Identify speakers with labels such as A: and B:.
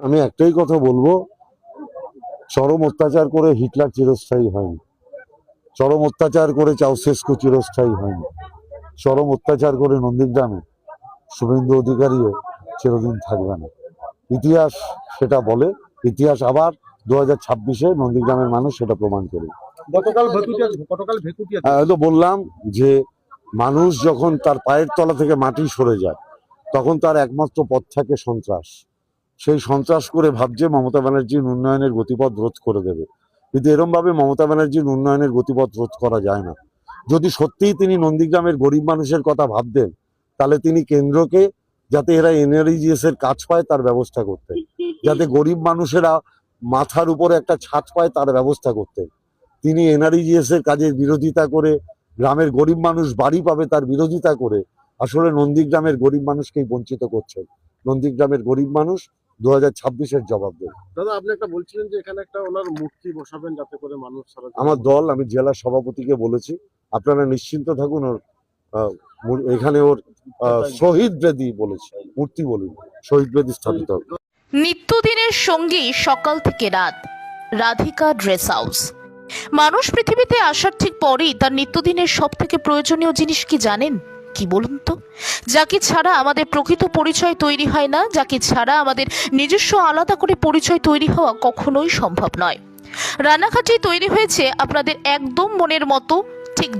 A: আমি একটাই কথা বলবো, চরম অত্যাচার করে হিটলার চিরস্থায়ী হয়নি, চরম অত্যাচার করে চাউসেস্কু চিরস্থায়ী হয়নি, চরম অত্যাচার করে নন্দীগ্রামে শুভেন্দু অধিকারীও চিরদিন থাকবে না। ইতিহাস সেটা বলে, ইতিহাস আবার 2026-এ নন্দীগ্রামের মানুষ সেটা প্রমাণ করবে। তো বললাম যে মানুষ যখন তার পায়ের তলা থেকে মাটি সরে যায় তখন তার একমাত্র পথ থাকে সন্ত্রাস। সেই সন্ত্রাস করে ভাবছে মমতা ব্যানার্জির উন্নয়নের গতিপথ রোধ করে দেবে, কিন্তু এরম ভাবে মমতা ব্যানার্জির উন্নয়নের গতিপথ রোধ করা যায় না। যদি সত্যিই তিনি নন্দীগ্রামের গরিব মানুষের কথা ভাবতেন তাহলে তিনি কেন্দ্রকে যাতে এরা এনআরইজিএস এর কাজ পায় তার ব্যবস্থা করতেন, যাতে গরিব মানুষেরা মাথার উপরে একটা ছাদ পায় তার ব্যবস্থা করতেন। তিনি এনআরইজিএস এর কাজের বিরোধিতা করে, গ্রামের গরিব মানুষ বাড়ি পাবে তার বিরোধিতা করে আসলে নন্দীগ্রামের গরিব মানুষকেই বঞ্চিত করছেন। নন্দীগ্রামের গরিব মানুষ 2026-এর জবাব দেবে।
B: দাদা, আপনি একটা বলছিলেন যে এখানে একটা ওনার মূর্তি বসাবেন যাতে করে মানুষ
A: আমার দল, আমি জেলা সভাপতিকে বলেছি আপনারা নিশ্চিন্ত থাকুন, ওর এখানে ওর শহীদ বেদি বলেছি, মূর্তি বলি, শহীদ বেদি স্থাপিত হবে।
C: নিত্যদিনের সঙ্গী সকাল থেকে রাত, রাধিকা ড্রেস হাউস। মানুষ পৃথিবীতে আসার ঠিক পরেই তার নিত্যদিনের সব থেকে প্রয়োজনীয় জিনিস কি জানেন? কি বলুন তো? যাকে ছাড়া আমাদের প্রকৃত পরিচয় তৈরি হয় না, যাকে ছাড়া আমাদের নিজস্ব আলাদা করে পরিচয় তৈরি হওয়া কখনোই সম্ভব নয়। রানাঘাটেই তৈরি হয়েছে আপনাদের একদম মনের মতো, ঠিক